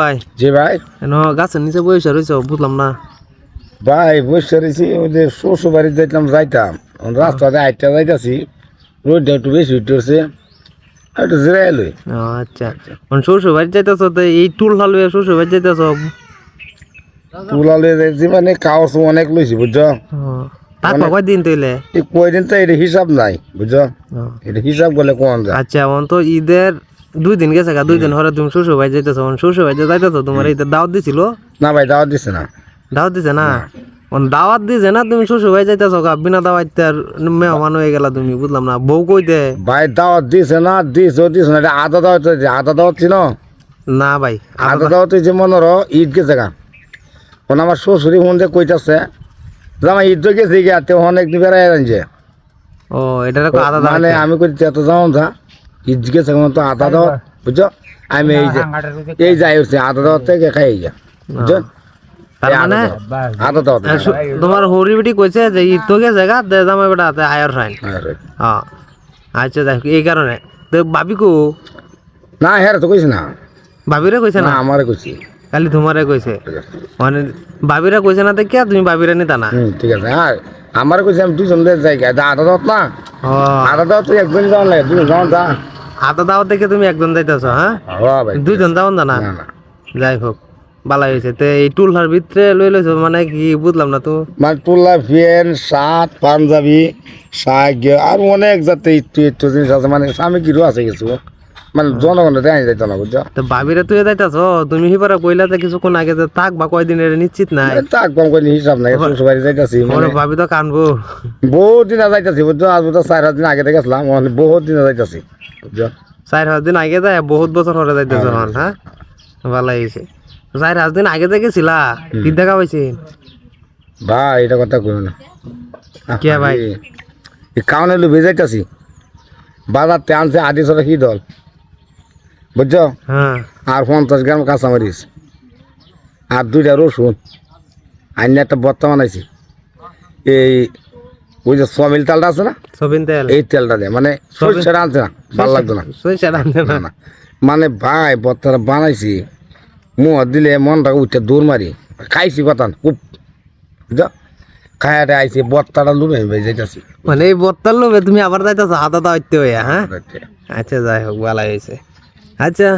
ভাই জি ভাই গাছের নিচে বসে রয়েছে বুঝলাম না ভাই বসে রয়েছি ওই যে শ্বশুর বাড়ি যাইতাম রাস্তাতে আইটা যাইতাছি রোডটা একটু বেশি উঠতেছে একটু জিরাই লই। আচ্ছা শ্বশুর বাড়ি যাইতেছ তো এই টুল হালুয়ে শ্বশুর বাড়ি যাইতেছ তুলালে যাইছি মানে কাগজ অনেক লইছি বুঝছো তাক কয় দিন তৈলে এই কয়দিন তো এটা হিসাব নাই বুঝছো এটা হিসাব করলে কোন যায়। আচ্ছা তো ঈদের 2 দিন গেছে 2 দিন হরে তুমি শ্বশুর বাড়ি যাইতেছ শ্বশুর বাড়ি যাইতেছ তোমার ঈদের দাওয়াত দিছিল না ভাই দাওয়াত দিছে না দাওয়াত দিছে না দাওয়াত দিছে না তুমি শ্বশুর বাড়ি যাইতেছ বিনা দাওয়াত মেহমান হয়ে গেলা তুমি বুঝলাম না বউ কইতে ভাই দাওয়াত দিছে না দিছে না এটা আধা দাওয়াত ছিল না ভাই আধা দাওয়াত যে মনে রো ঈদ গেছে গা কোন আমার শ্বশুরি মন যে কইতাছে জামা ঈদ তো গেছে গিয়া তো অনেক দিন বেড়াই আনছে ও এটা আধা মানে আমি কই এত যাও যা ঈদ গেছে তো আধা দাওয়াত বুঝছো আমি এই যাই হচ্ছে আধা দাওয়াত থেকে খাই যা বুঝছো তার মানে আধা দাওয়াত তোমার হরি বেটি কইছে যে ঈদ তো গেছে জামাই বেটা আয়ার ফাইন হ্যাঁ আচ্ছা দেখ এই কারণে তো ভাবি কো না হ্যাঁ তো কইছ না ভাবিরে কইছে না আমারে কইছি খালি তোমারে কইছে মানে ভাবিরা কইছে না দেখিয়া তুমি ভাবিরে নিতা না ঠিক আছে হ্যাঁ আমারে কইছে আমি দুজন যাই আধা দাওয়াত না আধা দাওয়াত তুই একদিন যাওয়া লাগে দুজন যাওয়া যা আধা দাওয়াত দেখে তুমি একজন যাইতেছ হ্যাঁ ভাই দুইজন যাওন না যাই হোক বালা হয়েছে তো এই টুলহার ভিতরে লই লইছ মানে কি বুঝলাম না তো মানে টুলা ফ্যান শার্ট পাঞ্জাবি শাক আর অনেক যাতে একটু জিনিস আছে মানে সামগ্রীও আছে কিছু মানে জনগণের দেয় যাইতো না বুঝছো তো ভাবিরে তুই যাইতাছ তুমি হিবারে কইলা যে কিছুক্ষণ আগে যে থাক বা কয়দিনের নিশ্চিত নাই তাক কম করে হিসাব নাই শ্বশুর বাড়ি যাইতাছি ভাবি তো কানবো বহুত দিন যাইতাছি বুঝছো আজ বোধ 4-5 দিন আগে থেকে গেছিলাম বহুত দিন যাইতাছি বুঝছো 4-5 দিন আগে যায় বহুত বছর হরে যাইতেছ হ্যাঁ ভালো হয়েছে 4-5 দিন আগে থেকে ছিলা কি দেখা পাইছি ভাই এটা কথা কই না কে ভাই এই কাউনে লুবে যাইতাছি বাজার তে আনছে আদি সরে কি দল বুঝছো হ্যাঁ আর 50 গ্রাম কাঁচামরিচ আর 2টা রসুন আইনে একটা বর্তা বানাইছি এই ওই যে সমিল তেলটা আছে না সবিন তেল এই তেলটা দেয় মানে সরষেটা আনছে না ভালো লাগতো না সরিষা আনছে না মানে ভাই বর্তাটা বানাইছি মুখ দিলে মনটা উঠে দৌড় মারি খাইছি কথা খুব বুঝছো খায়াটা আইছি বর্তাটা লুবে যাইতাছি মানে এই বত্তার লোভে তুমি আবার যাইতেছ আদা দাওয়াইতে হইয়া হ্যাঁ আচ্ছা যাই হোক ভালো হয়েছে আচ্ছা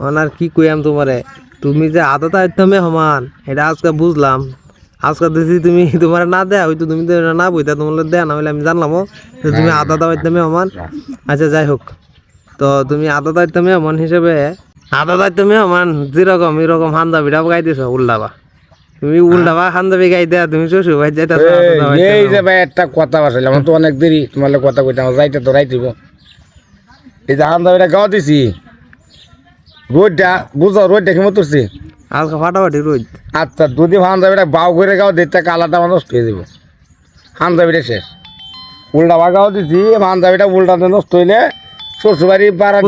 ওনার কি কইয়াম তোমারে তুমি যে আদা দাওয়াইতে সমান এটা আজকে বুঝলাম আজকে দেখি তুমি তোমার না দেয়া হয়তো তুমি তো না বইতা তোমার দেয়া না হলে আমি জানলামও যে তুমি আদা দাওয়াইতে সমান আচ্ছা যাই হোক তো তুমি আদা দাওয়াইতে সমান হিসেবে আদা দাওয়াইতে সমান যেরকম এরকম হান্দাবিটা গাই দিছ উল্টাবা তুমি উল্টাবা হান্দাবি গাই দেয়া তুমি শ্বশুর ভাই যাইতা এই যে ভাই একটা কথা বাসাইলাম আমার তো অনেক দেরি তোমার কথা কইতে আমার যাইতে তো রাইতিব এই যে হান্দাবিটা গাও দিছি রোডটা বুঝো রোডটা কেমন তুলছি আজকে ফাটাফাটি রোজ আচ্ছা যদি হান্দাবিটা বাউ করে গাও দিতে কালাটা আমার নষ্ট হয়ে যাব হান্দাবিটা শেষ উল্টা গাও দিছি হান্দাবিটা উল্টাতে নষ্ট হইলে শ্বশুরবাড়ি পাড়া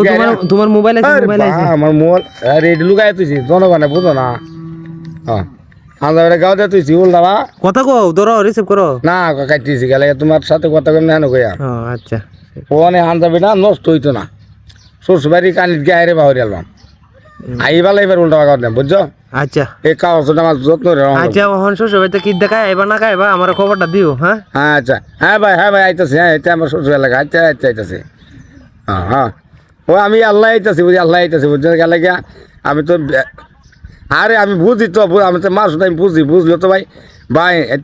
তোমার মোবাইল আছে আমার মোবাইল রেডি লুকাই তুইছি জনগণে বুঝো না হ্যাঁ হান্দাবিটা গাও দিয়ে তুইছি উল্টাবা কথা কো ধরো রিসিভ করো না কাটিয়েছি গেলে তোমার সাথে কথা কম না কইয়া আচ্ছা ওখানে হান্দাবিটা নষ্ট হইতো না শ্বশুরবাড়ি কানিত গিয়ে আইরে বাহরি আলবাম আইবার এবার উল্টা বাগাও দেন বুঝছো আচ্ছা এই কাগজটা আমার যত্ন আচ্ছা ওহন শ্বশুর বাড়িতে কি দেখায় এবার না খাইবা আমার খবরটা দিও হ্যাঁ আচ্ছা হ্যাঁ ভাই আইতাছি হ্যাঁ এটা আমার শ্বশুর এলাকা আইতাছি হ্যাঁ ও আমি আল্লাহ আইতাছি বুঝি আল্লাহ আইতাছি বুঝছো গেলে গিয়া আমি তো আরে আমি বুঝি তো আমি তো মাসুদ আমি বুঝলো তো ভাই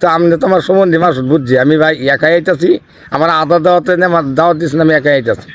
তো আমি তো আমার সম্বন্ধে মাসুদ বুঝছি আমি ভাই একাই আইতাছি আমার আদা দাওয়াতে দাওয়াত দিচ্ছি আমি একাই আইতাছি